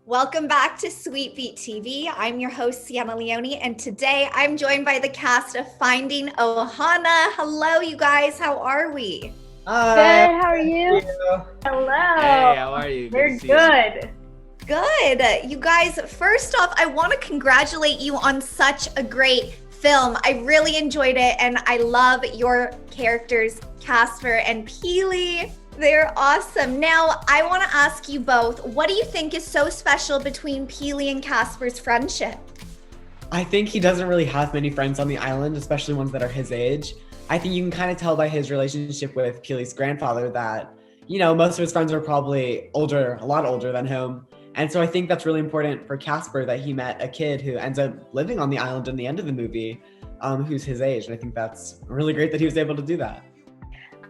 Welcome back to Sweet Beat TV. I'm your host, Sienna Leone, and today I'm joined by the cast of Finding Ohana. Hello, you guys. How are we? Hi. Good, how are you? Hello. Hey, how are you? We're to see you. good. Good. You guys, first off, I want to congratulate you on such a great film. I really enjoyed it, and I love your characters, Casper and Peely. They're awesome. Now, I want to ask you both, what do you think is so special between Peely and Casper's friendship? I think he doesn't really have many friends on the island, especially ones that are his age. I think you can kind of tell by his relationship with Peely's grandfather that, most of his friends are probably older, a lot older than him. And so I think that's really important for Casper that he met a kid who ends up living on the island in the end of the movie, who's his age. And I think that's really great that he was able to do that.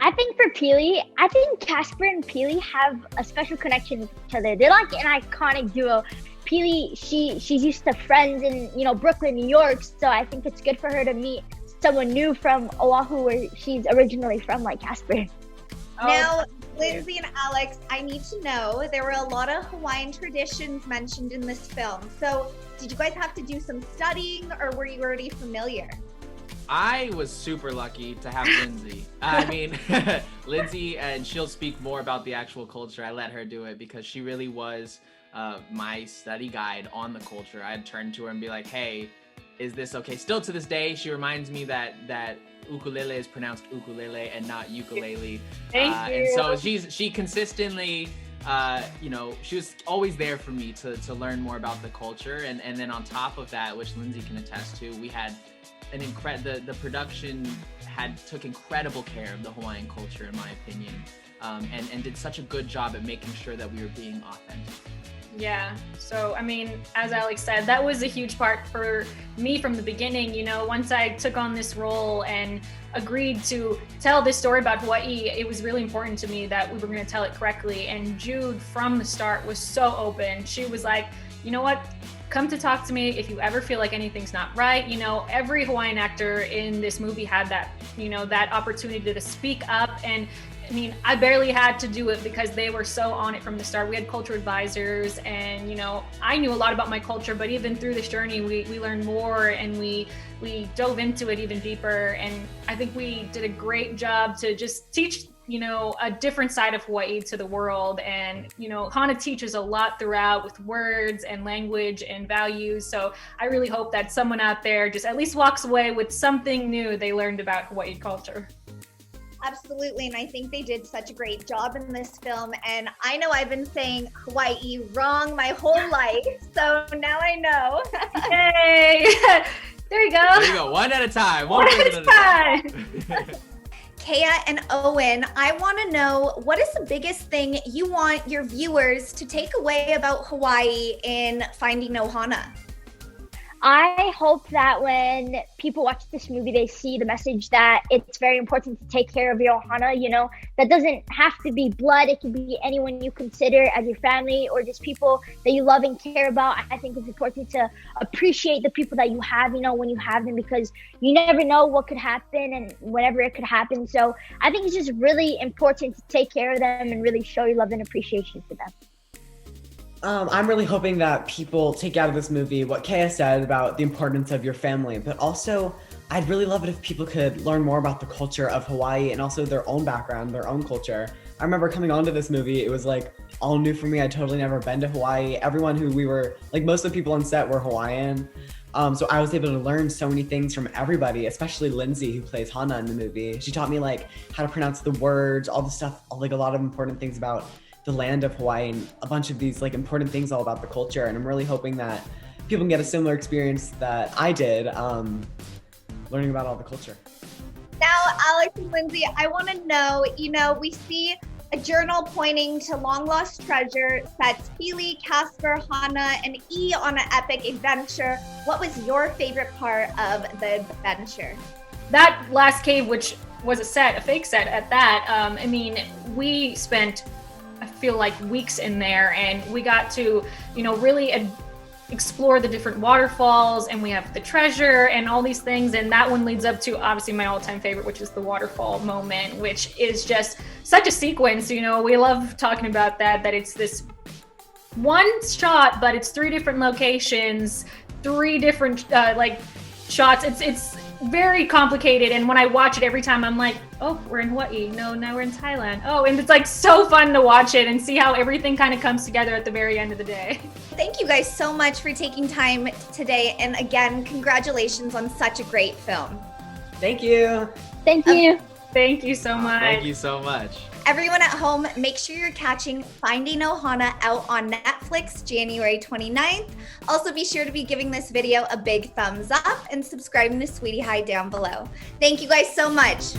I think for Peely, I think Casper and Peely have a special connection with each other. They're like an iconic duo. Peely, she's used to friends in, Brooklyn, New York. So I think it's good for her to meet someone new from Oahu, where she's originally from, like Casper. Now, Lindsay and Alex, I need to know, there were a lot of Hawaiian traditions mentioned in this film. So did you guys have to do some studying, or were you already familiar? I was super lucky to have Lindsay. I mean, Lindsay, and she'll speak more about the actual culture. I let her do it because she really was my study guide on the culture. I'd turn to her and be like, hey, is this okay? Still to this day, she reminds me that ukulele is pronounced ukulele and not ukulele. Thank you. And so she consistently, she was always there for me to learn more about the culture. And then on top of that, which Lindsay can attest to, we had the production took incredible care of the Hawaiian culture, in my opinion, and did such a good job at making sure that we were being authentic. Yeah. So, as Alex said, that was a huge part for me from the beginning. Once I took on this role and agreed to tell this story about Hawaii, it was really important to me that we were going to tell it correctly. And Jude, from the start, was so open. She was like, you know what? Come to talk to me if you ever feel like anything's not right. Every Hawaiian actor in this movie had that, that opportunity to speak up. And I barely had to do it because they were so on it from the start. We had culture advisors, and I knew a lot about my culture, but even through this journey, we learned more, and we dove into it even deeper. And I think we did a great job to just teach a different side of Hawaii to the world. And, Hana teaches a lot throughout with words and language and values. So I really hope that someone out there just at least walks away with something new they learned about Hawaii culture. Absolutely, and I think they did such a great job in this film. And I know I've been saying Hawaii wrong my whole life, so now I know. Yay! There you go. There you go, one at a time. One at a time. Kea and Owen, I want to know, what is the biggest thing you want your viewers to take away about Hawaii in Finding Ohana? I hope that when people watch this movie, they see the message that it's very important to take care of your ohana. That doesn't have to be blood. It can be anyone you consider as your family or just people that you love and care about. I think it's important to appreciate the people that you have, when you have them, because you never know what could happen and whenever it could happen. So I think it's just really important to take care of them and really show your love and appreciation for them. I'm really hoping that people take out of this movie what Kea said about the importance of your family, but also I'd really love it if people could learn more about the culture of Hawaii and also their own background, their own culture. I remember coming onto this movie, it was like all new for me. I'd totally never been to Hawaii. Everyone who we were, like most of the people on set were Hawaiian. So I was able to learn so many things from everybody, especially Lindsay, who plays Hana in the movie. She taught me how to pronounce the words, all the stuff, a lot of important things about the land of Hawaii, and a bunch of these important things all about the culture. And I'm really hoping that people can get a similar experience that I did, learning about all the culture. Now, Alex and Lindsay, I want to know, we see a journal pointing to long lost treasure, sets Peely, Casper, Hana, and E on an epic adventure. What was your favorite part of the adventure? That last cave, which was a fake set at that, we spent, I feel like, weeks in there, and we got to, really explore the different waterfalls, and we have the treasure and all these things. And that one leads up to obviously my all-time favorite, which is the waterfall moment, which is just such a sequence. We love talking about that it's this one shot, but it's 3 different locations, 3 different like shots. It's very complicated, and when I watch it every time, I'm like, oh, we're in Hawaii. No, now we're in Thailand. Oh, and it's like so fun to watch it and see how everything kind of comes together at the very end of the day. Thank you guys so much for taking time today. And again, congratulations on such a great film. Thank you. Thank you. Thank you so much. Thank you so much. Everyone at home, make sure you're catching Finding Ohana out on Netflix January 29th. Also, be sure to be giving this video a big thumbs up and subscribing to Sweetie High down below. Thank you guys so much.